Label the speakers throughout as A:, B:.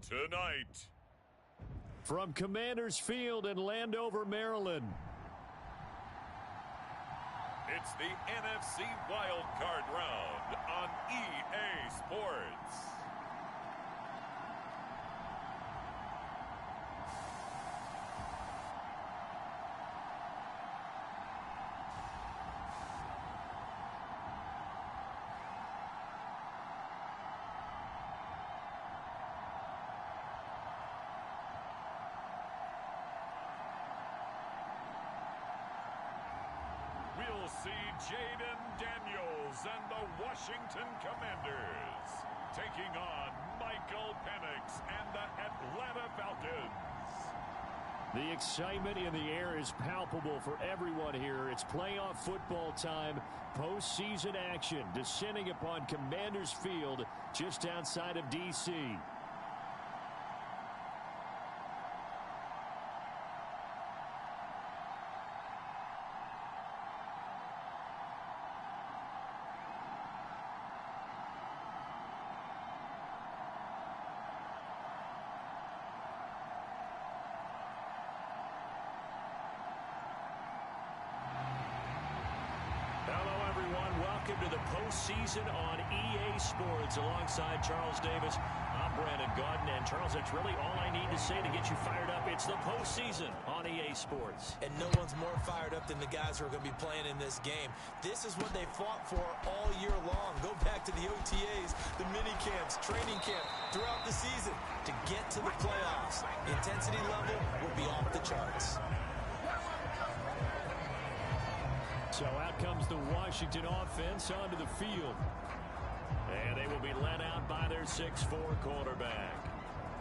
A: tonight.
B: From Commanders Field in Landover, Maryland.
A: It's the NFC WildCard round on EA Sports. We'll see Jaden Daniels and the Washington Commanders taking on Michael Penix and the Atlanta Falcons.
B: The excitement in the air is palpable for everyone here. It's playoff football time, postseason action descending upon Commanders Field just outside of D.C. Welcome to the postseason on EA Sports alongside Charles Davis. I'm Brandon Gaudin, and Charles, that's really all I need to say to get you fired up. It's the postseason on EA Sports.
C: And no one's more fired up than the guys who are going to be playing in this game. This is what they fought for all year long. Go back to the OTAs, the mini camps, training camp, throughout the season to get to the playoffs. The intensity level will be off the charts.
B: So out comes the Washington offense onto the field. And they will be led out by their 6'4 quarterback.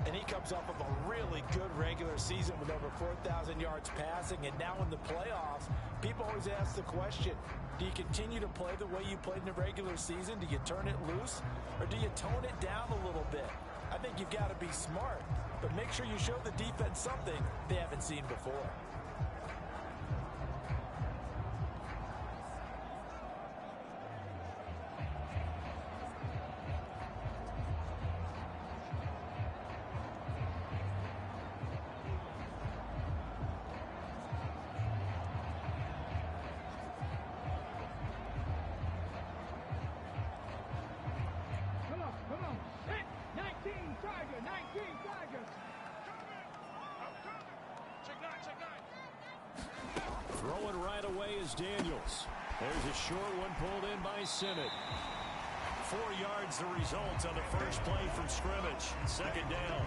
C: And he comes off of a really good regular season with over 4,000 yards passing. And now in the playoffs, people always ask the question, do you continue to play the way you played in the regular season? Do you turn it loose? Or do you tone it down a little bit? I think you've got to be smart. But make sure you show the defense something they haven't seen before.
B: Throwing right away is Daniels. There's a short one pulled in by Simmett. 4 yards the result on the first play from scrimmage. Second down.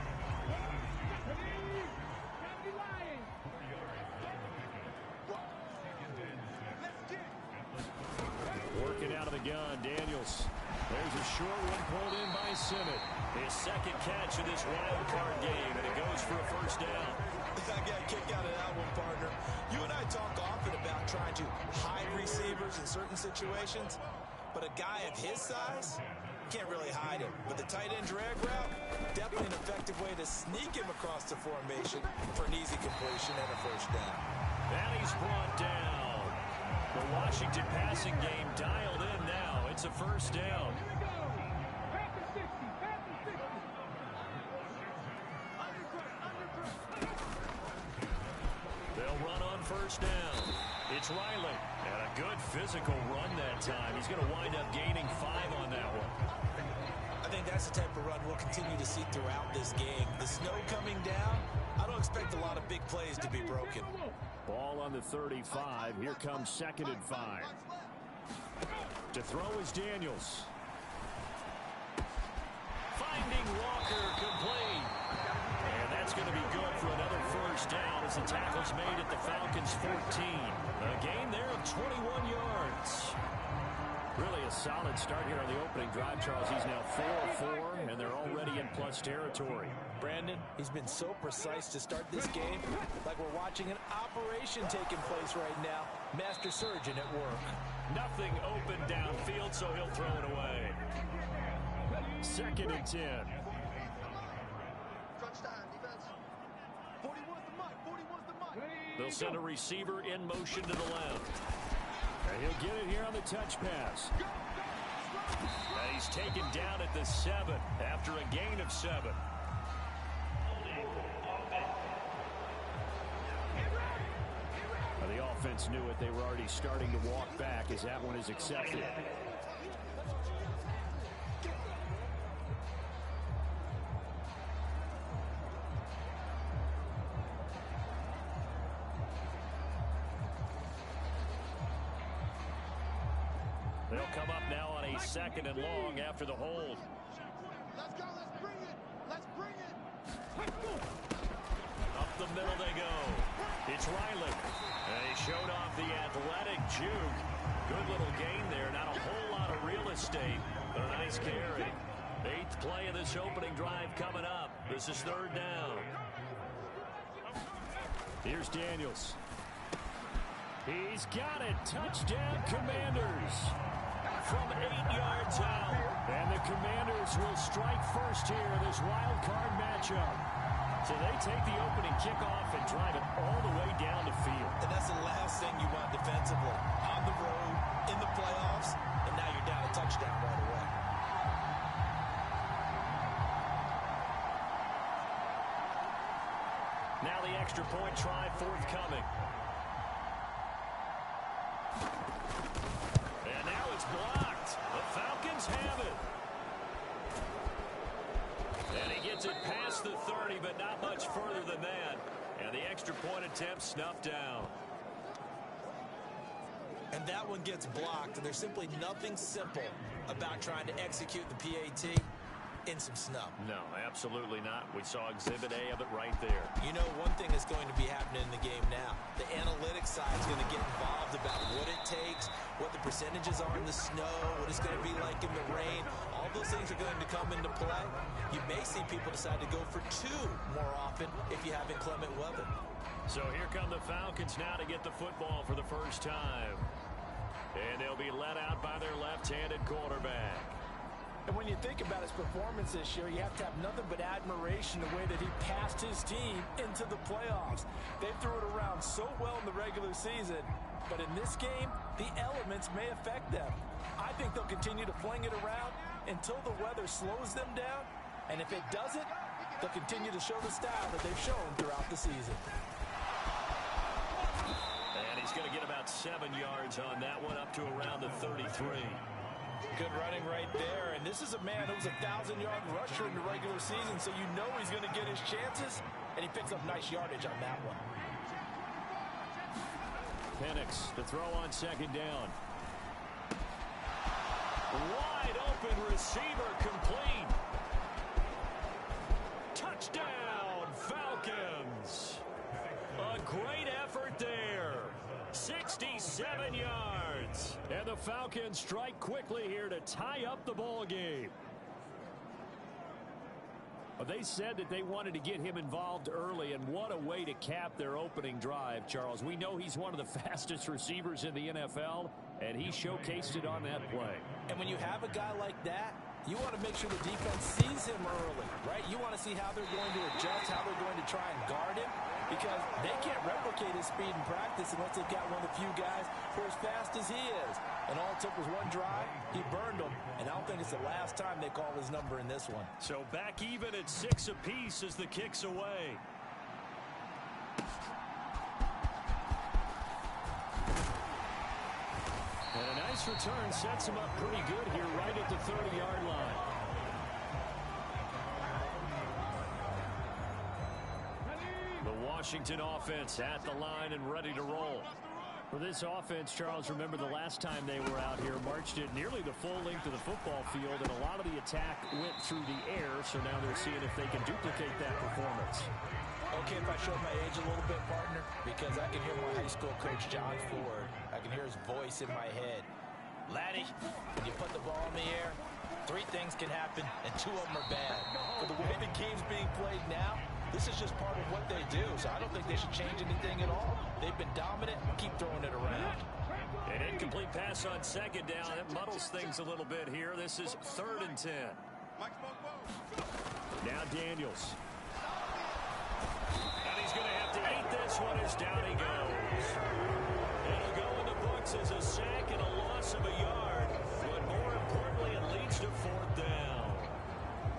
B: Working out of the gun, Daniels. There's a short one pulled in by Simmett. His second catch of this wild card game, and it goes for a first down.
C: I got a kick out of that one, partner. You and I talk often about trying to hide receivers in certain situations, but a guy of his size can't really hide him. But the tight end drag route, definitely an effective way to sneak him across the formation for an easy completion and a first down.
B: And he's brought down. The Washington passing game dialed in now. It's a first down. They'll run on first down. It's Riley. And a good physical run that time. He's going to wind up gaining 5 on that one.
C: I think that's the type of run we'll continue to see throughout this game. The snow coming down, I don't expect a lot of big plays to be broken.
B: Ball on the 35. Here comes 2nd and 5. To throw is Daniels. Finding Walker complete. And that's going to be good for another first down as the tackle's made at the Falcons' 14. A gain there of 21 yards. Really a solid start here on the opening drive, Charles. He's now 4-4, and they're already in plus territory.
C: Brandon, he's been so precise to start this game, like we're watching an operation taking place right now. Master surgeon at work.
B: Nothing open downfield, so he'll throw it away. 2nd and 10. They'll send a receiver in motion to the left. And he'll get it here on the touch pass. And he's taken down at the 7 after a gain of 7. defense knew it. They were already starting to walk back as that one is accepted. They'll come up now on a 2nd and long after the hold.
D: Let's go. Let's bring it. Let's bring it.
B: Up the middle they go. It's Riley. They showed off the athletic juke. Good little gain there. Not a whole lot of real estate, but a nice carry. 8th play of this opening drive coming up. This is 3rd down. Here's Daniels. He's got it. Touchdown, Commanders. From 8 yards out. And the Commanders will strike first here in this wild card matchup. So they take the opening kickoff and drive it all the way down the field.
C: And that's the last thing you want defensively. On the road, in the playoffs, and now you're down a touchdown right away.
B: Now the extra point try forthcoming. And now it's blocked. The Falcons have it. And he gets it past the 30, but not much further than that. And the extra point attempt snuffed down.
C: And that one gets blocked, and there's simply nothing simple about trying to execute the PAT in some snub.
B: No, absolutely not. We saw Exhibit A of it right there.
C: You know, one thing is going to be happening in the game now. The analytics side is going to get involved about what it takes, what the percentages are in the snow, what it's going to be like in the rain. All those things are going to come into play. You may see people decide to go for 2 more often if you have inclement weather.
B: So here come the Falcons now to get the football for the first time. And they'll be led out by their left-handed quarterback.
C: And when you think about his performance this year, you have to have nothing but admiration the way that he passed his team into the playoffs. They threw it around so well in the regular season, but in this game, the elements may affect them. I think they'll continue to fling it around until the weather slows them down, and if it doesn't, they'll continue to show the style that they've shown throughout the season.
B: And he's going to get about 7 yards on that one, up to around the 33.
C: Good running right there, and this is a man who was a 1,000-yard rusher in the regular season, so you know he's going to get his chances, and he picks up nice yardage on that one.
B: Penix to throw on 2nd down. Wide open receiver complete. Touchdown, Falcons. A great effort there. 67 yards. And the Falcons strike quickly here to tie up the ball game. Well, they said that they wanted to get him involved early, and what a way to cap their opening drive, Charles. We know he's one of the fastest receivers in the NFL, and he showcased it on that play.
C: And when you have a guy like that, you want to make sure the defense sees him early, right? You want to see how they're going to adjust, how they're going to try and guard him, because they can't replicate his speed in practice unless they've got one of the few guys who are as fast as he is. And all it took was one drive. He burned them, and I don't think it's the last time they call his number in this one.
B: So back even at 6 apiece as the kick's away. And a nice return sets him up pretty good here right at the 30-yard line. The Washington offense at the line and ready to roll. For this offense, Charles, remember the last time they were out here, marched it nearly the full length of the football field, and a lot of the attack went through the air, so now they're seeing if they can duplicate that performance.
C: Okay, if I show my age a little bit, partner, because I can hear my high school coach, John Ford. I can hear his voice in my head. Laddie, when you put the ball in the air, 3 things can happen, and 2 of them are bad. For the way the game's being played now, this is just part of what they do, so I don't think they should change anything at all. They've been dominant. Keep throwing it around.
B: An incomplete pass on 2nd down. That muddles things a little bit here. This is 3rd and 10. Now Daniels. And he's going to have to eat this one as down he goes. It'll go in the books as a sack and a loss of a yard, but more importantly, it leads to 4th down.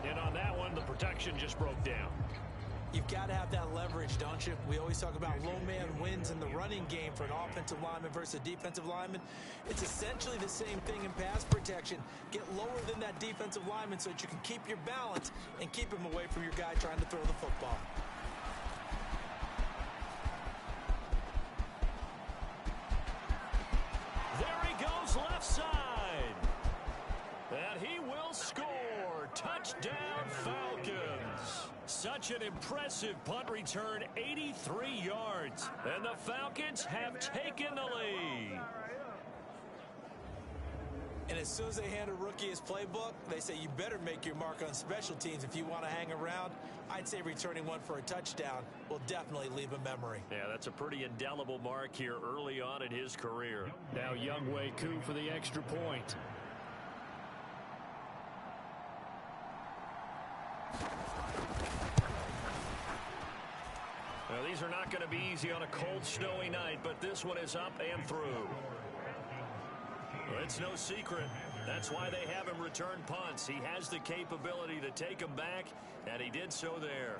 B: And on that one, the protection just broke down.
C: You've got to have that leverage, don't you? We always talk about low man wins in the running game for an offensive lineman versus a defensive lineman. It's essentially the same thing in pass protection. Get lower than that defensive lineman so that you can keep your balance and keep him away from your guy trying to throw the football.
B: There he goes left side. And he will score. Touchdown, Falcons. Such an impressive punt return, 83 yards. And the Falcons have taken the lead.
C: And as soon as they hand a rookie his playbook, they say you better make your mark on special teams if you want to hang around. I'd say returning one for a touchdown will definitely leave a memory.
B: Yeah, that's a pretty indelible mark here early on in his career. Now Younghoe Koo for the extra point. Well, these are not going to be easy on a cold, snowy night, but this one is up and through. Well, it's no secret. That's why they have him return punts. He has the capability to take them back, and he did so there.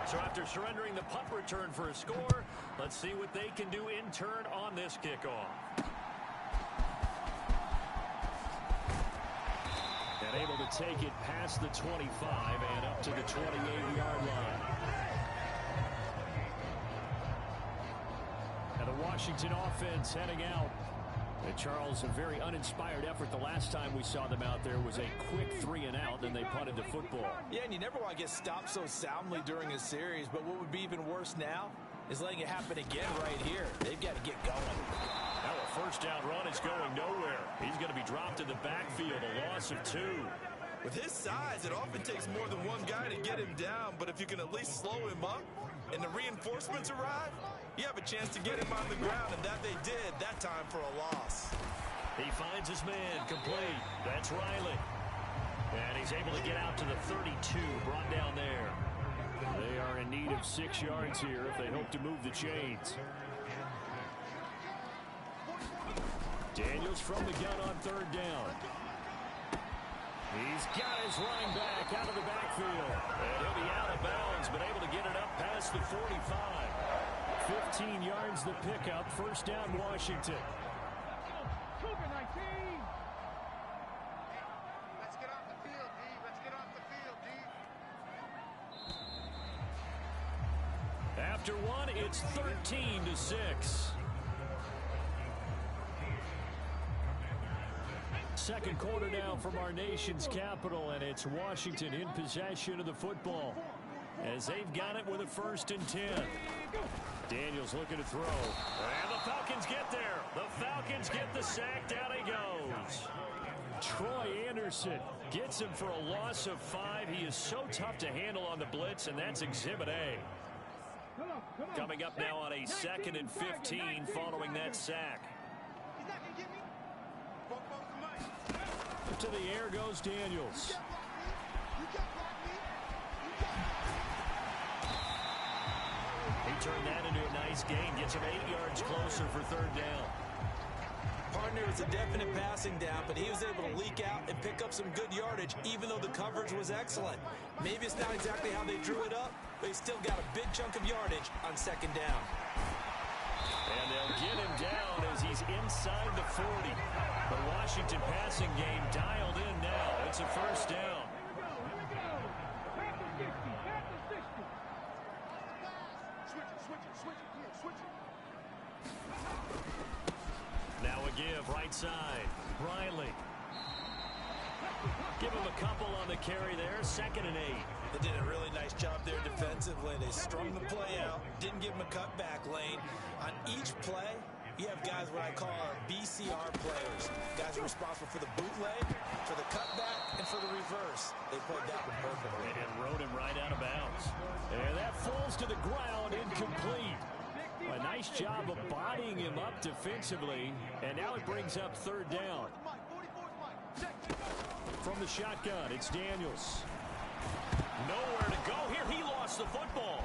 B: So after surrendering the punt return for a score, let's see what they can do in turn on this kickoff. And able to take it past the 25 and up to the 28-yard line. And the Washington offense heading out. And Charles, a very uninspired effort. The last time we saw them out there was a quick 3-and-out, and they punted the football.
C: Yeah, and you never want to get stopped so soundly during a series, but what would be even worse now is letting it happen again right here. They've got to get going.
B: Now a first down run is going nowhere. He's going to be dropped in the backfield, a loss of 2.
E: With his size, it often takes more than one guy to get him down, but if you can at least slow him up and the reinforcements arrive, you have a chance to get him on the ground, and that they did that time for a loss.
B: He finds his man complete. That's Riley. And he's able to get out to the 32, brought down there. They are in need of 6 yards here if they hope to move the chains. Daniels from the gun on third down. He's got his running back out of the backfield. And he'll be out of bounds, but able to get it up past the 45. 15 yards the pickup. First down, Washington.
D: Let's get off the field, D. Let's get off the field, D.
B: After one, it's 13-6. Second quarter now from our nation's capital, and it's Washington in possession of the football as they've got it with a 1st and 10. Daniels looking to throw, and the Falcons get there. The Falcons get the sack. Down he goes. Troy Anderson gets him for a loss of 5. He is so tough to handle on the blitz, and that's Exhibit A. Coming up now on a 2nd and 15 following that sack.
D: He's not going to get me.
B: To the air goes Daniels. He turned that into a nice gain. Gets him 8 yards closer for 3rd down.
C: Partner was a definite passing down, but he was able to leak out and pick up some good yardage, even though the coverage was excellent. Maybe it's not exactly how they drew it up, but he still got a big chunk of yardage on 2nd down.
B: And they'll get him down as he's inside the 40. The Washington passing game dialed in now. It's a 1st down. Now a give, right side. Riley. Give him a couple on the carry there. 2nd and 8.
C: They did a really nice job there defensively. They strung the play out, didn't give him a cutback lane. On each play, you have guys what I call our BCR players. Guys are responsible for the bootleg, for the cutback, and for the reverse. They played that one perfectly.
B: And rode him right out of bounds. And that falls to the ground, incomplete. A nice job of bodying him up defensively. And now it brings up 3rd down. From the shotgun, it's Daniels. Nowhere to go here. He lost the football.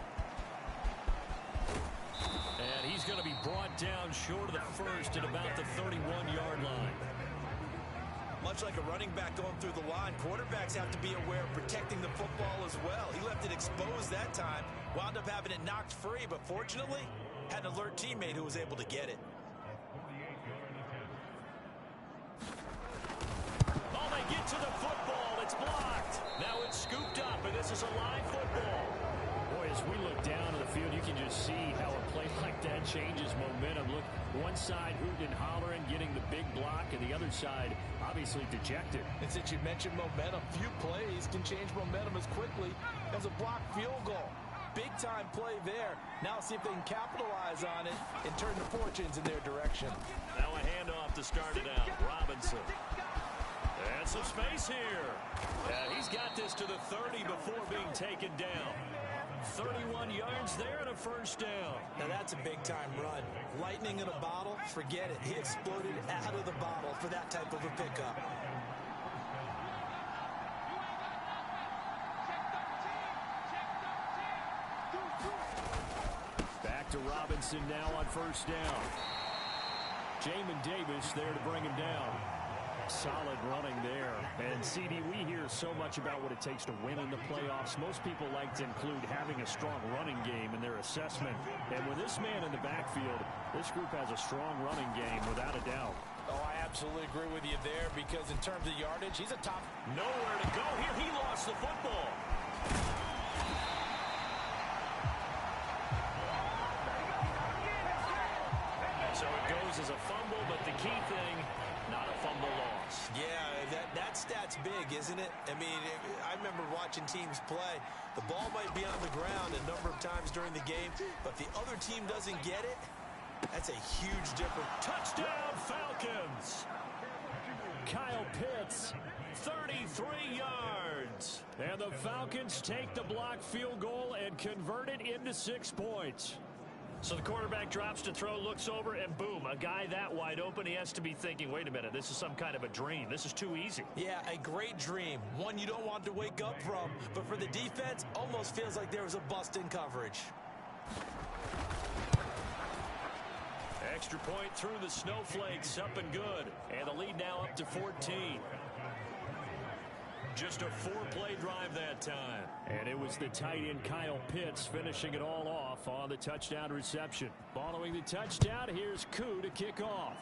B: And he's going to be brought down short of the 1st at about the 31-yard line.
E: much like a running back going through the line, quarterbacks have to be aware of protecting the football as well. He left it exposed that time, wound up having it knocked free, but fortunately, had an alert teammate who was able to get it.
B: Oh, they get to the football. It's blocked. Now it's scooped up, and this is a live football. Boy, as we look down to the field, you can just see how a play like that changes momentum. Look, one side hooting and hollering, getting the big block, and the other side obviously dejected.
C: And since you mentioned momentum, few plays can change momentum as quickly as a blocked field goal. Big-time play there. Now see if they can capitalize on it and turn the fortunes in their direction.
B: Now a handoff to start it out. Robinson. And some space here. He's got this to the 30 before being taken down. 31 yards there and a first down.
C: Now that's a big-time run. Lightning in a bottle, forget it. He exploded out of the bottle for that type of a pickup.
B: Back to Robinson now on first down. Jamin Davis there to bring him down. Solid running there. And CD, we hear so much about what it takes to win in the playoffs. Most people like to include having a strong running game in their assessment. And with this man in the backfield, this group has a strong running game without a doubt.
C: Oh, I absolutely agree with you there, because in terms of yardage, he's a top.
B: Nowhere to go here. He lost the football. So it goes as a fumble, but the key thing, not a fumble loss.
E: Yeah, that stat's big, isn't it? I mean, I remember watching teams play. The ball might be on the ground a number of times during the game, but if the other team doesn't get it, that's a huge difference.
B: Touchdown, Falcons! Kyle Pitts, 33 yards. And the Falcons take the blocked field goal and convert it into 6 points. So the quarterback drops to throw, looks over, and boom, a guy that wide open, he has to be thinking, wait a minute, this is some kind of a dream. This is too easy.
C: Yeah, a great dream. One you don't want to wake up from. But for the defense, almost feels like there was a bust in coverage.
B: Extra point through the snowflakes, up and good. And the lead now up to 14. Just a 4-play drive that time. And it was the tight end Kyle Pitts finishing it all off on the touchdown reception. Following the touchdown, here's Koo to kick off.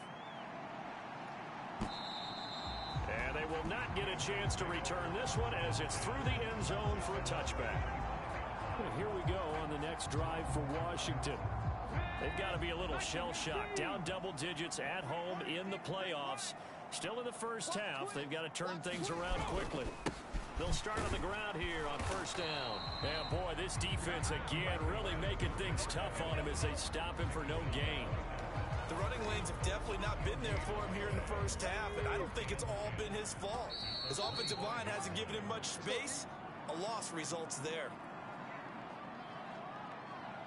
B: And they will not get a chance to return this one as it's through the end zone for a touchback. Well, here we go on the next drive for Washington. They've got to be a little shell-shocked. Down double digits at home in the playoffs. Still in the first half. They've got to turn things around quickly. They'll start on the ground here on first down. And boy, this defense again really making things tough on him as they stop him for no gain.
E: The running lanes have definitely not been there for him here in the first half, and I don't think it's all been his fault. His offensive line hasn't given him much space. A loss results there.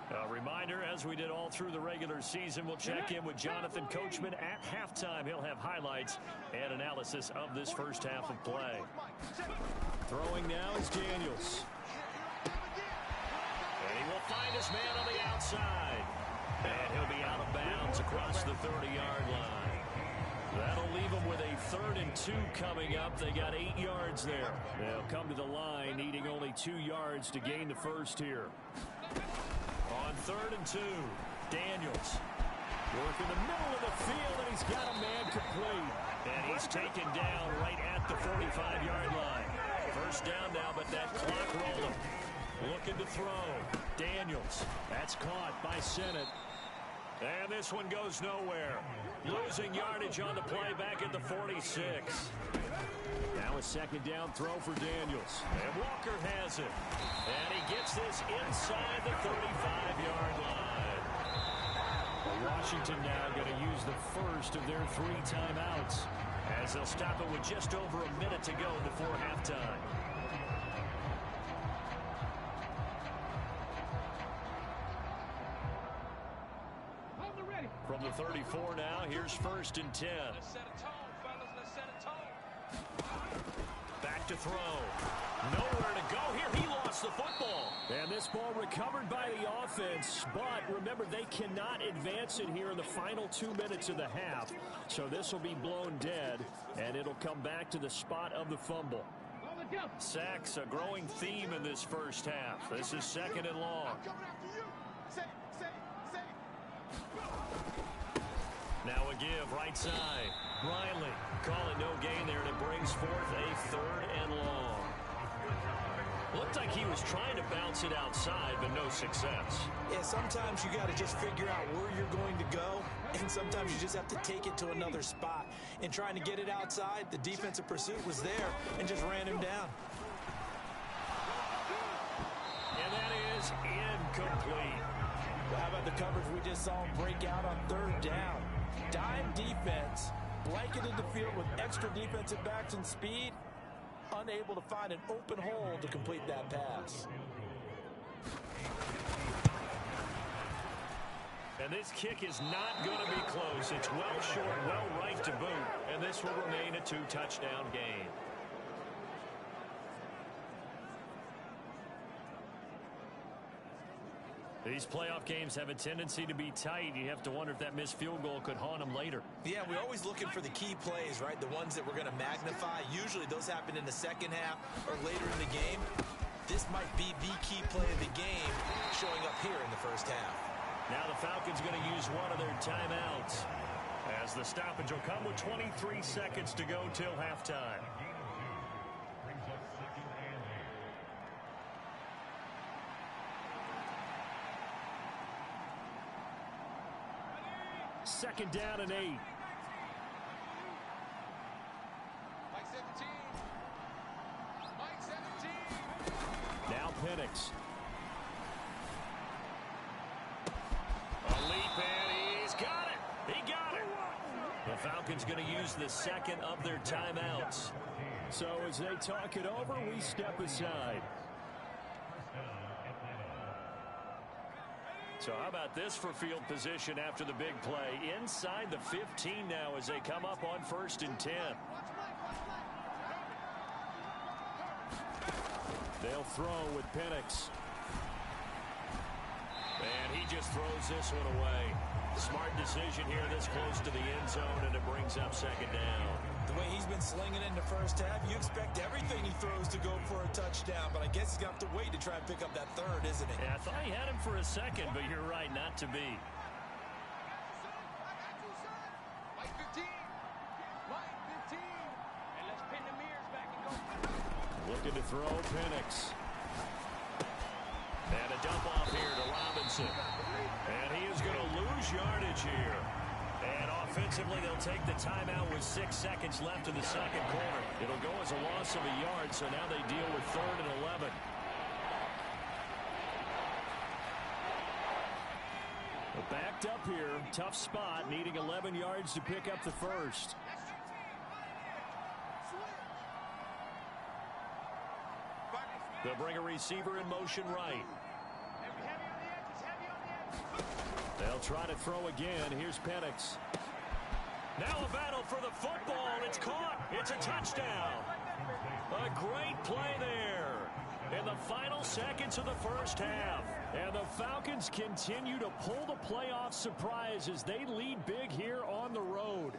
B: A reminder, as we did all through the regular season, we'll check in with Jonathan Coachman at halftime. He'll have highlights and analysis of this first half of play. Throwing now is Daniels. And he will find his man on the outside. And he'll be out of bounds across the 30-yard line. That'll leave them with a 3rd and 2 coming up. They got 8 yards there. They'll come to the line, needing only 2 yards to gain the first here. On 3rd and 2, Daniels. Work in the middle of the field, and he's got a man complete. And he's taken down right at the 45-yard line. First down now, but that clock rolled him. Looking to throw. Daniels. That's caught by Sennett. And this one goes nowhere. Losing yardage on the play back at the 46. Now a second down throw for Daniels. And Walker has it. And he gets this inside the 35-yard line. Washington now going to use the first of their 3 timeouts, as they'll stop it with just over a minute to go before halftime. From the 34 now, here's 1st and 10.
D: Let's set a tone, fellas. Let's set a tone.
B: Back to throw. Nowhere to go here. He lost the football. And this ball recovered by the offense. But remember, they cannot advance it here in the final 2 minutes of the half. So this will be blown dead, and it'll come back to the spot of the fumble. Sacks, a growing theme in this first half. This is 2nd and long. Now a give, right side. Riley, call it no gain there, and it brings forth a 3rd and long. Looked like he was trying to bounce it outside, but no success.
C: Yeah, sometimes you got to just figure out where you're going to go, and sometimes you just have to take it to another spot. In trying to get it outside, the defensive pursuit was there and just ran him down.
B: And that is incomplete.
C: Well, how about the coverage we just saw him break out on 3rd down? Dime defense, blanketed the field with extra defensive backs and speed, unable to find an open hole to complete that pass.
B: And this kick is not going to be close. It's well short, well right to boot, and this will remain a 2-touchdown game. These playoff games have a tendency to be tight. You have to wonder if that missed field goal could haunt them later.
C: Yeah, we're always looking for the key plays, right? The ones that we're going to magnify. Usually those happen in the second half or later in the game. This might be the key play of the game showing up here in the first half.
B: Now the Falcons going to use one of their timeouts, as the stoppage will come with 23 seconds to go till halftime. Second down and 8.
D: Mike 17. Mike 17.
B: Now Penix. A leap, and he's got it. He got it. The Falcons going to use the second of their timeouts. So as they talk it over, we step aside. So how about this for field position after the big play? Inside the 15 now as they come up on 1st and 10. They'll throw with Penix. And he just throws this one away. Smart decision here this close to the end zone, and it brings up 2nd down.
C: The way he's been slinging in the first half, you expect everything he throws to go for a touchdown, but I guess he's going to have to wait to try and pick up that 3rd, isn't he?
B: Yeah, I thought he had him for a second, but you're right, not to be.
D: Mike 15. Mike 15. And let's pin the mirrors back and go.
B: Looking to throw Penix. And a dump off here to Robinson. And he is going to lose yardage here. And offensively, they'll take the timeout with 6 seconds left in the second quarter. It'll go as a loss of a yard, so now they deal with 3rd and 11. But backed up here, tough spot, needing 11 yards to pick up the first. They'll bring a receiver in motion right. They'll try to throw again. Here's Penix. Now a battle for the football. It's caught. It's a touchdown. A great play there in the final seconds of the first half. And the Falcons continue to pull the playoff surprise as they lead big here on the road.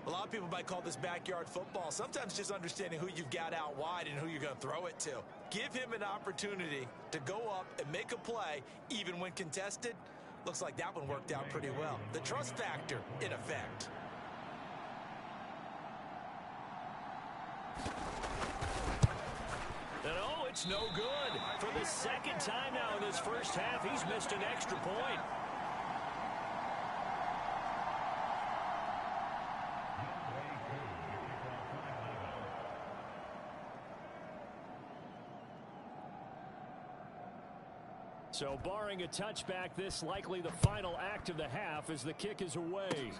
C: A lot of people might call this backyard football. Sometimes just understanding who you've got out wide and who you're going to throw it to. Give him an opportunity to go up and make a play, even when contested. Looks like that one worked out pretty well. The trust factor, in effect.
B: And oh, it's no good. For the second time now in this first half, he's missed an extra point. So barring a touchback, this likely the final act of the half as the kick is away.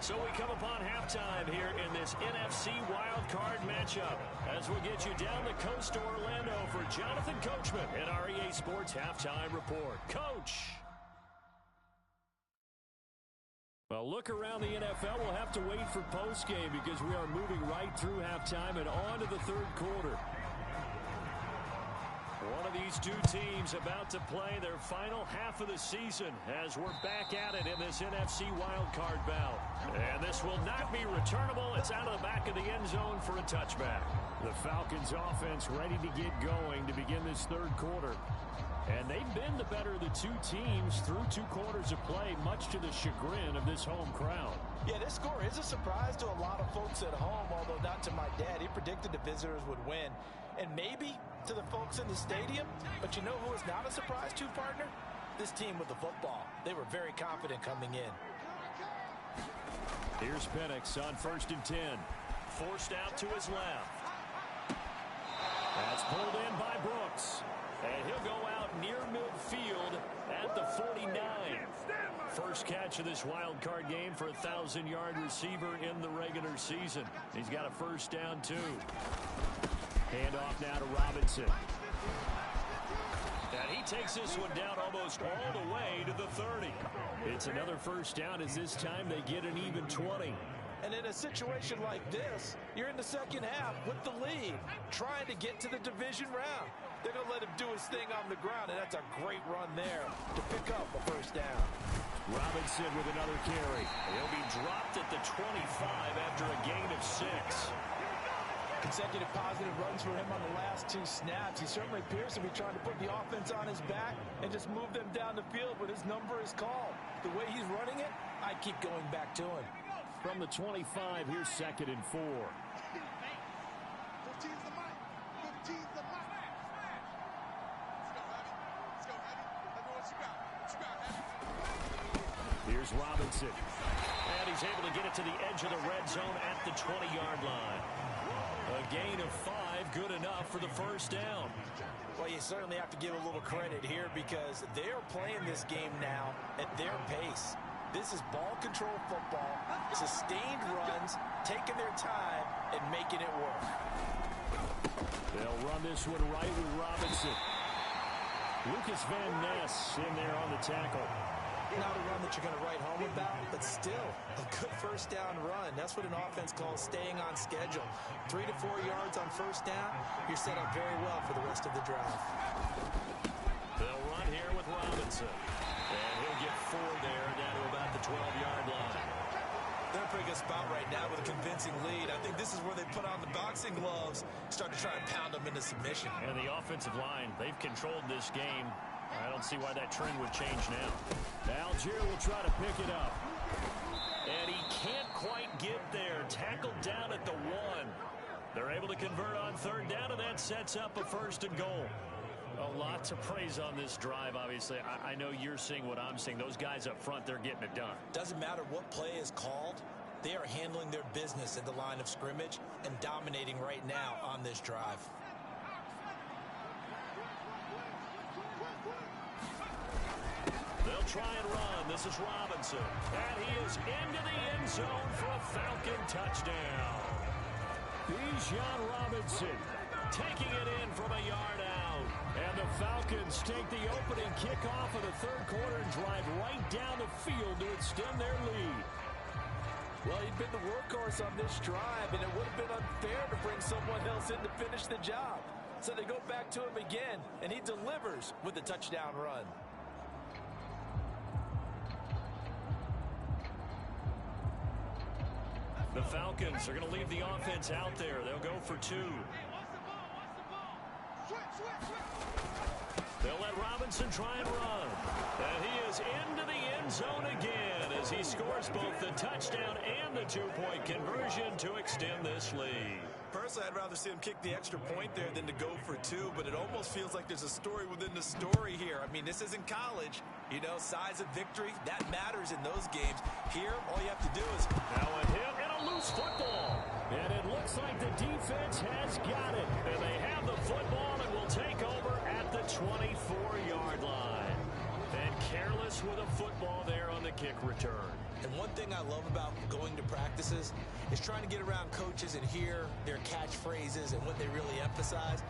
B: So we come upon halftime here in this NFC WildCard matchup as we'll get you down the coast to Orlando for Jonathan Coachman in our EA Sports Halftime Report. Coach. Well, look around the NFL. We'll have to wait for postgame because we are moving right through halftime and on to the third quarter. One of these two teams about to play their final half of the season as we're back at it in this NFC wildcard bout. And this will not be returnable. It's out of the back of the end zone for a touchback. The Falcons offense ready to get going to begin this third quarter. And they've been the better of the two teams through 2 quarters of play, much to the chagrin of this home crowd.
C: Yeah, this score is a surprise to a lot of folks at home, although not to my dad. He predicted the visitors would win. And maybe to the folks in the stadium, but you know who is not a surprise to, partner? This team with the football. They were very confident coming in.
B: Here's Penix on 1st and 10. Forced out to his left. That's pulled in by Brooks. And he'll go out near midfield at the 49. First catch of this wild card game for a 1,000-yard receiver in the regular season. He's got a first down, too. Handoff now to Robinson. And he takes this one down almost all the way to the 30. It's another first down as this time they get an even 20.
C: And in a situation like this, you're in the second half with the lead, trying to get to the division round. They're going to let him do his thing on the ground, and that's a great run there to pick up a first down.
B: Robinson with another carry. He'll be dropped at the 25 after a gain of 6.
C: Consecutive positive runs for him on the last 2 snaps. He certainly appears to be trying to put the offense on his back and just move them down the field when his number is called. The way he's running it, I keep going back to him.
B: From the 25, here's 2nd and 4.
D: 15's the mic. 15's the mic. Let's go, Heavy. Let me know what you got. What you got, Heavy?
B: Here's Robinson. And he's able to get it to the edge of the red zone at the 20-yard line. A gain of 5, good enough for the first down.
C: Well, you certainly have to give a little credit here because they're playing this game now at their pace. This is ball control football, sustained runs, taking their time, and making it work.
B: They'll run this one right with Robinson. Lucas Van Ness in there on the tackle.
C: Not a run that you're going to write home about, but still a good first down run. That's what an offense calls staying on schedule. 3 to 4 yards on first down, you're set up very well for the rest of the drive.
B: They'll run here with Robinson. And he'll get 4 there down to about the 12-yard line.
E: They're in a pretty good spot right now with a convincing lead. I think this is where they put on the boxing gloves, start to try and pound them into submission.
B: And the offensive line, they've controlled this game. I don't see why that trend would change now. Algier will try to pick it up. And he can't quite get there. Tackled down at the 1. They're able to convert on 3rd down, and that sets up a 1st and goal. A lot to praise on this drive, obviously. I know you're seeing what I'm seeing. Those guys up front, they're getting it done.
C: Doesn't matter what play is called. They are handling their business at the line of scrimmage and dominating right now on this drive.
B: They'll try and run. This is Robinson. And he is into the end zone for a Falcon touchdown. Bijan Robinson taking it in from a yard out. And the Falcons take the opening kickoff of the third quarter and drive right down the field to extend their lead.
C: Well, he'd been the workhorse on this drive, and it would have been unfair to bring someone else in to finish the job. So they go back to him again, and he delivers with a touchdown run.
B: The Falcons are going to leave the offense out there. They'll go for 2. They'll let Robinson try and run. And he is into the end zone again as he scores both the touchdown and the 2-point conversion to extend this lead.
E: Personally, I'd rather see him kick the extra point there than to go for 2, but it almost feels like there's a story within the story here. I mean, this isn't college. You know, size of victory, that matters in those games. Here, all you have to do is...
B: Now a hit and a loose football. And it looks like the defense has got it. And they have the football and will take over at the 24-yard line. And careless with a football there on the kick return.
C: And one thing I love about going to practices is trying to get around coaches and hear their catchphrases and what they really emphasize.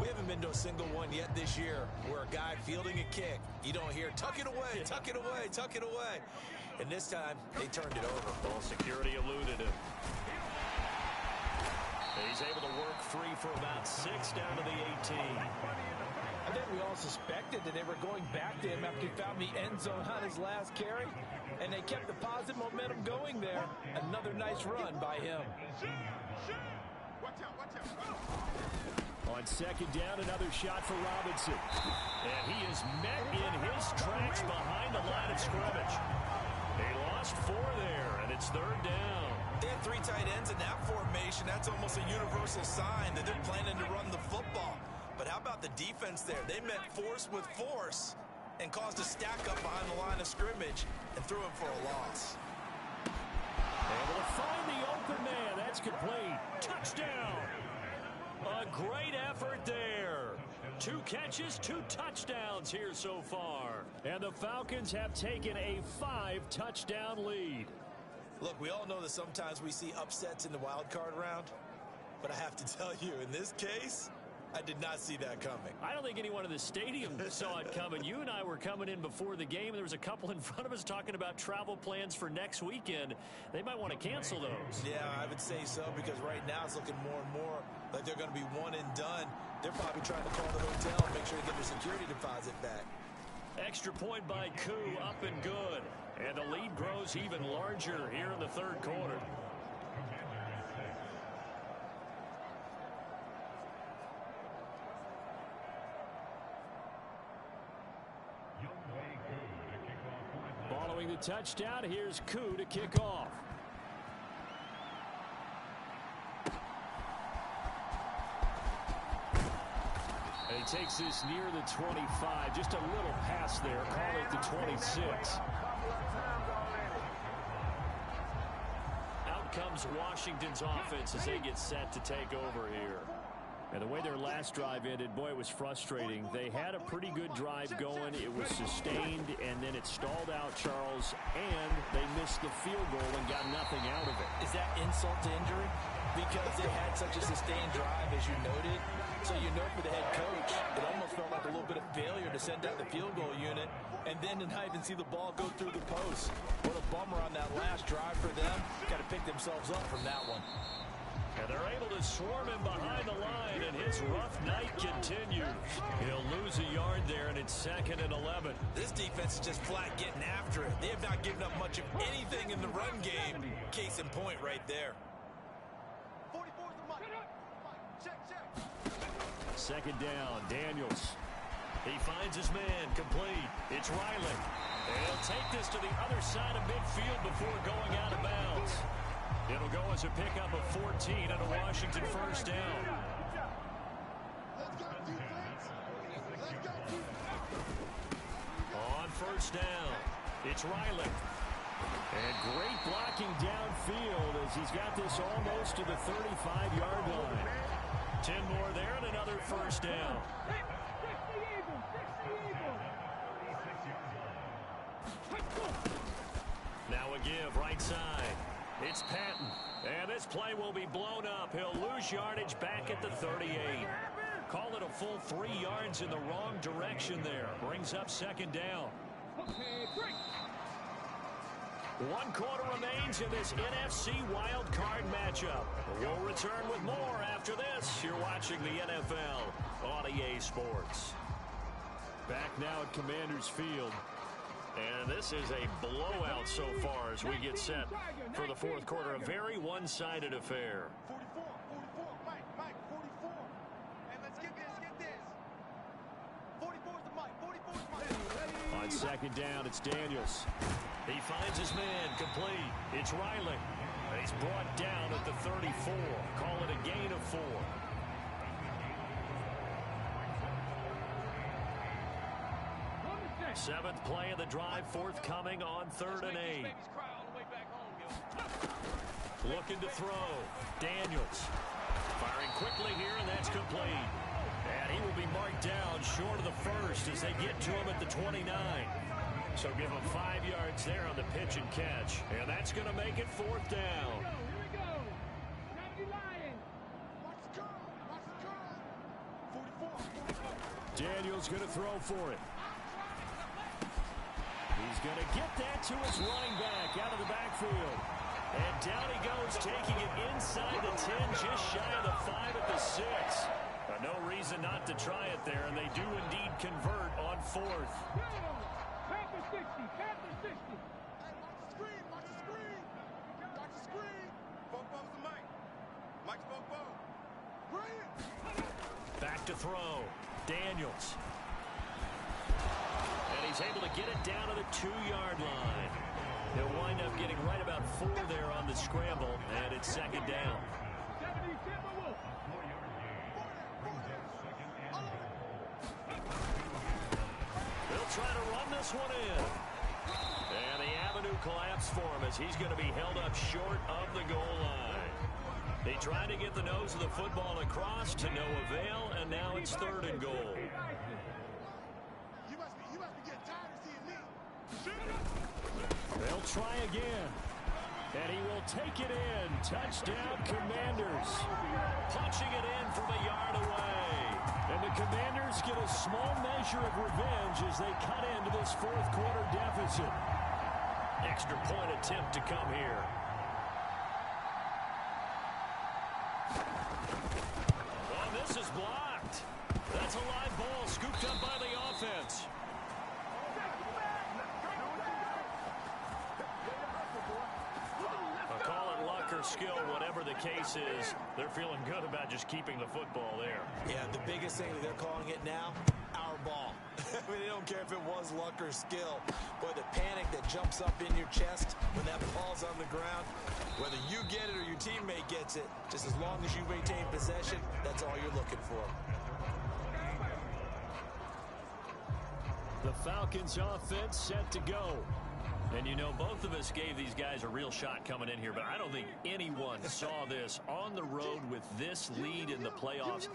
C: We haven't been to a single one yet this year where a guy fielding a kick, you don't hear, tuck it away, tuck it away, tuck it away. and this time they turned it over.
B: Ball security eluded him. He's able to work free for about 6 down to the 18.
C: I think we all suspected that they were going back to him after he found the end zone on his last carry, and they kept the positive momentum going there. Another nice run by him.
B: On second down, another shot for Robinson. And he is met in his tracks behind the line of scrimmage. They lost 4 there, and it's 3rd down.
E: They had 3 tight ends in that formation. That's almost a universal sign that they're planning to run the football. But how about the defense there? They met force with force and caused a stack up behind the line of scrimmage and threw him for a loss.
B: Able to find the open man. That's complete. Touchdown. A great effort there. 2 catches, 2 touchdowns here so far. And the Falcons have taken a 5-touchdown lead.
E: Look, we all know that sometimes we see upsets in the wild card round. But I have to tell you, in this case, I did not see that coming.
B: I don't think anyone in the stadium saw it coming. You and I were coming in before the game. There was a couple in front of us talking about travel plans for next weekend. They might want to cancel those.
E: Yeah, I would say so, because right now it's looking more and more like they're going to be one and done. They're probably trying to call the hotel and make sure they get their security deposit back.
B: Extra point by Koo, up and good. And the lead grows even larger here in the 3rd quarter. Following the touchdown, here's Koo to kick off. And he takes this near the 25. Just a little pass there. Call it the 26. Out comes Washington's offense as they get set to take over here. And the way their last drive ended, boy, it was frustrating. They had a pretty good drive going. It was sustained, and then it stalled out, Charles, and they missed the field goal and got nothing out of it.
C: Is that insult to injury? Because they had such a sustained drive, as you noted. So you know for the head coach, it almost felt like a little bit of failure to send out the field goal unit and then to not even see the ball go through the post. What a bummer on that last drive for them. Got to pick themselves up from that one.
B: And they're able to swarm him behind the line, and his rough night continues. He'll lose a yard there, and it's 2nd and 11.
E: This defense is just flat getting after it. They have not given up much of anything in the run game. Case in point right there.
D: 44's the money. Check.
B: 2nd down, Daniels. He finds his man, complete. It's Riley. And he'll take this to the other side of midfield before going out of bounds. It'll go as a pickup of 14 and a Washington 1st down.
D: Let's go, defense. Let's go, defense.
B: On 1st down, it's Riley. And great blocking downfield as he's got this almost to the 35-yard line. 10 more there and another 1st down. Now a give right side. It's Patton. And this play will be blown up. He'll lose yardage back at the 38. Call it a full 3 yards in the wrong direction there. Brings up 2nd down. 1 quarter remains in this NFC WildCard matchup. We'll return with more after this. You're watching the NFL on EA Sports. Back now at Commanders Field. And this is a blowout so far as we get set for the 4th quarter. A very one-sided affair.
D: 44, Mike, 44. And let's get this. 44's the Mike, 44's Mike.
B: On 2nd down, it's Daniels. He finds his man, complete. It's Riley. He's brought down at the 34. Call it a gain of 4. Seventh play of the drive forthcoming on 3rd and 8. Looking to throw. Daniels. Firing quickly here, and that's complete. And he will be marked down short of the 1st as they get to him at the 29. So give him 5 yards there on the pitch and catch. And that's going to make it 4th down. Daniels going to throw for it. He's going to get that to his running back out of the backfield. And down he goes, taking it inside the 10, just shy of the 5 at the 6. No reason not to try it there, and they do indeed convert on 4th.
D: Panther 60, Panther 60. Hey, watch the screen, watch the screen. Watch the screen. Bobo's the Mike. Mike's Bobo. Brilliant.
B: Back to throw. Daniels. And he's able to get it down to the 2-yard line. He'll wind up getting right about 4 there on the scramble, and it's 2nd down. They'll try to run this one in. And the avenue collapsed for him as he's going to be held up short of the goal line. They tried to get the nose of the football across to no avail, and now it's 3rd and goal.
D: You must be getting tired of seeing me.
B: They'll try again. And he will take it in. Touchdown, Commanders. Punching it in from a yard away. And the Commanders get a small measure of revenge as they cut into this 4th quarter deficit. Extra point attempt to come here. Oh, this is blocked. That's a live ball scooped up by the offense. Skill, whatever the case is, they're feeling good about just keeping the football there.
C: Yeah, the biggest thing that they're calling it now, our ball. I mean, they don't care if it was luck or skill. Boy, the panic that jumps up in your chest when that ball's on the ground, whether you get it or your teammate gets it, just as long as you maintain possession, that's all you're looking for.
B: The Falcons offense set to go. And, you know, both of us gave these guys a real shot coming in here, but I don't think anyone saw this on the road with this lead in the playoffs.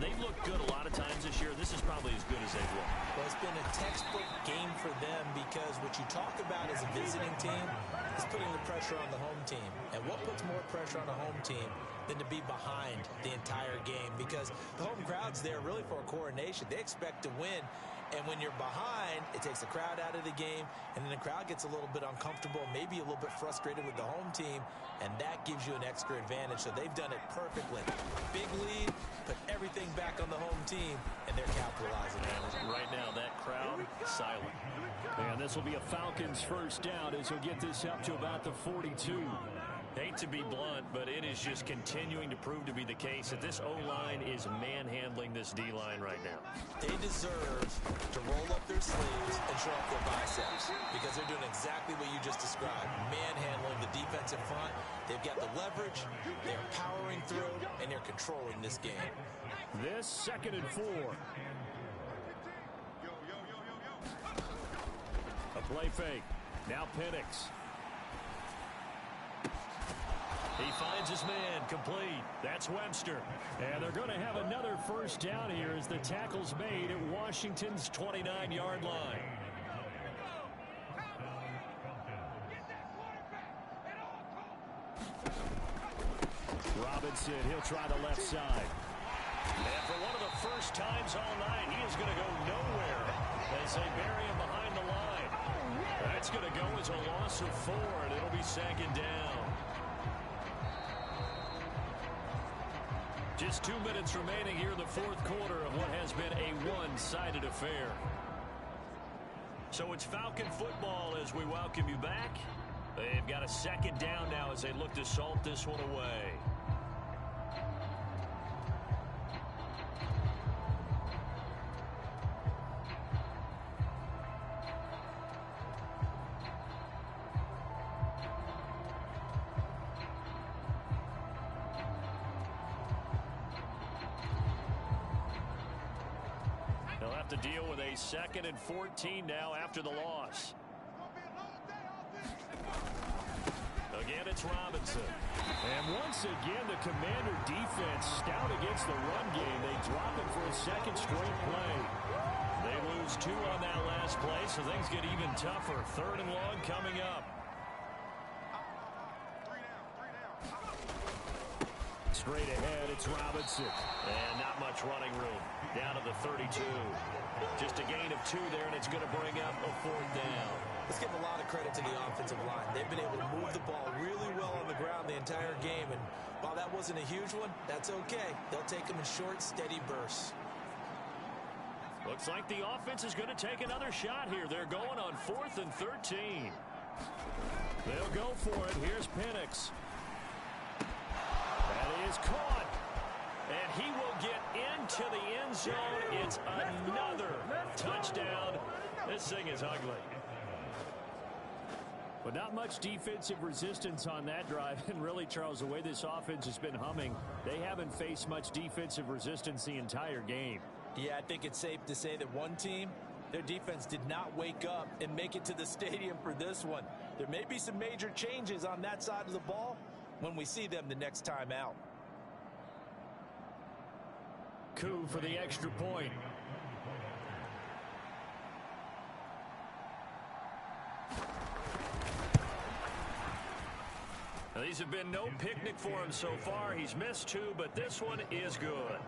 B: They've looked good a lot of times this year. This is probably as good as they've looked.
C: Well, it's been a textbook game for them because what you talk about as a visiting team is putting the pressure on the home team. And what puts more pressure on a home team than to be behind the entire game? Because the home crowd's there really for a coronation. They expect to win. And when you're behind, it takes the crowd out of the game, and then the crowd gets a little bit uncomfortable, maybe a little bit frustrated with the home team, and that gives you an extra advantage. So they've done it perfectly. Big lead, put everything back on the home team, and they're capitalizing on it.
B: Right now, that crowd, silent. And this will be a Falcons first down as he'll get this up to about the 42. Hate to be blunt, but it is just continuing to prove to be the case that this O-line is manhandling this D-line right now.
C: They deserve to roll up their sleeves and show off their biceps because they're doing exactly what you just described, manhandling the defensive front. They've got the leverage, they're powering through, and they're controlling this game.
B: This 2nd and 4. A play fake. Now Penix. He finds his man, complete. That's Webster. And they're going to have another first down here as the tackle's made at Washington's 29-yard line. Robinson, he'll try the left side. And for one of the first times all night, he is going to go nowhere as they bury him behind the line. That's going to go as a loss of 4, and it'll be 2nd down. Just 2 minutes remaining here in the 4th quarter of what has been a one-sided affair. So it's Falcon football as we welcome you back. They've got a 2nd down now as they look to salt this one away. To deal with a 2nd and 14 now after the loss. Again, it's Robinson. And once again, the Commander defense stout against the run game. They drop it for a 2nd straight play. They lose 2 on that last play, so things get even tougher. 3rd and long coming up. straight ahead. It's Robinson. And not much running room. Down to the 32. Just a gain of 2 there, and it's going to bring up a 4th down.
C: Let's give a lot of credit to the offensive line. They've been able to move the ball really well on the ground the entire game. And while that wasn't a huge one, that's okay. They'll take them in short, steady bursts.
B: Looks like the offense is going to take another shot here. They're going on 4th and 13. They'll go for it. Here's Penix. That is caught. And he will get into the end zone. It's another touchdown. This thing is ugly. But not much defensive resistance on that drive. And really, Charles, the way this offense has been humming, they haven't faced much defensive resistance the entire game.
C: Yeah, I think it's safe to say that one team, their defense did not wake up and make it to the stadium for this one. There may be some major changes on that side of the ball when we see them the next time out.
B: Coup for the extra point. Now, these have been no picnic for him so far. He's missed 2, but this one is good.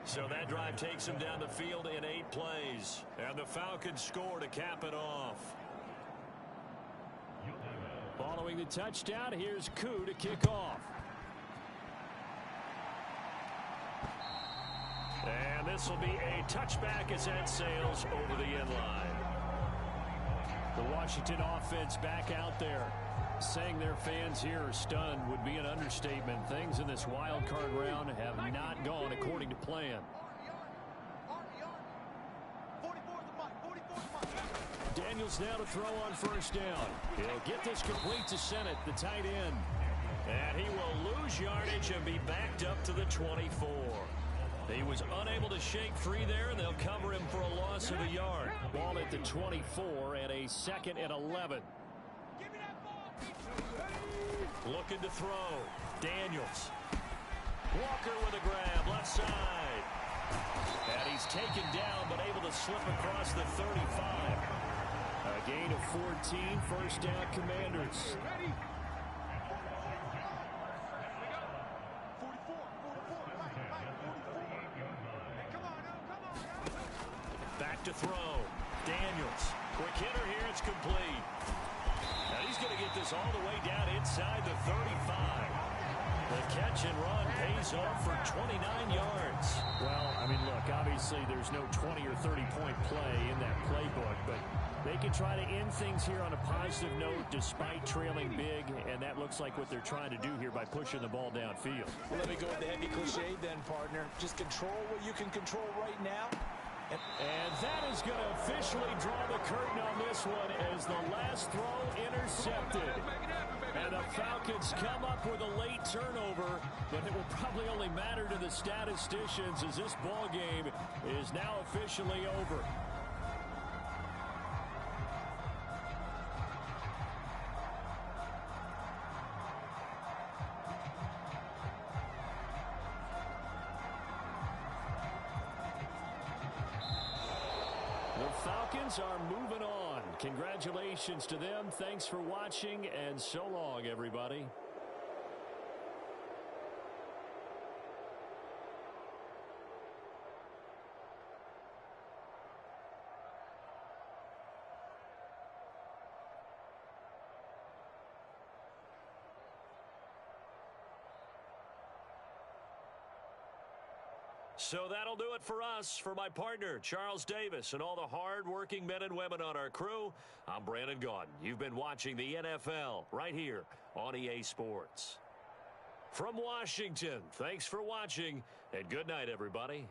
B: So that drive takes him down the field in 8 plays. And the Falcons score to cap it off. Following the touchdown, here's Coup to kick off. And this will be a touchback as that sails over the end line. The Washington offense back out there. Saying their fans here are stunned would be an understatement. Things in this wild card round have not gone according to plan. Daniels now to throw on 1st down. He'll get this complete to Sennett, the tight end. And he will lose yardage and be backed up to the 24. He was unable to shake free there, and they'll cover him for a loss of a yard. Ball at the 24 and a 2nd and 11. Looking to throw. Daniels. Walker with a grab, left side. And he's taken down, but able to slip across the 35. A gain of 14, 1st down Commanders. Back to throw. Daniels. Quick hitter here, it's complete. Now he's going to get this all the way down inside the 35. The catch and run pays off for 29 yards. Well, I mean, look, obviously there's no 20 or 30-point play in that playbook, but they can try to end things here on a positive note despite trailing big, and that looks like what they're trying to do here by pushing the ball downfield.
C: Well, let me go with the heavy cliche then, partner. Just control what you can control right now.
B: And that is going to officially draw the curtain on this one as the last throw intercepted. And the Falcons come up with a late turnover, but it will probably only matter to the statisticians as this ball game is now officially over. Falcons are moving on. Congratulations to them. Thanks for watching, and so long, everybody. So that'll do it for us. For my partner, Charles Davis, and all the hard-working men and women on our crew, I'm Brandon Gaudin. You've been watching the NFL right here on EA Sports. From Washington, thanks for watching, and good night, everybody.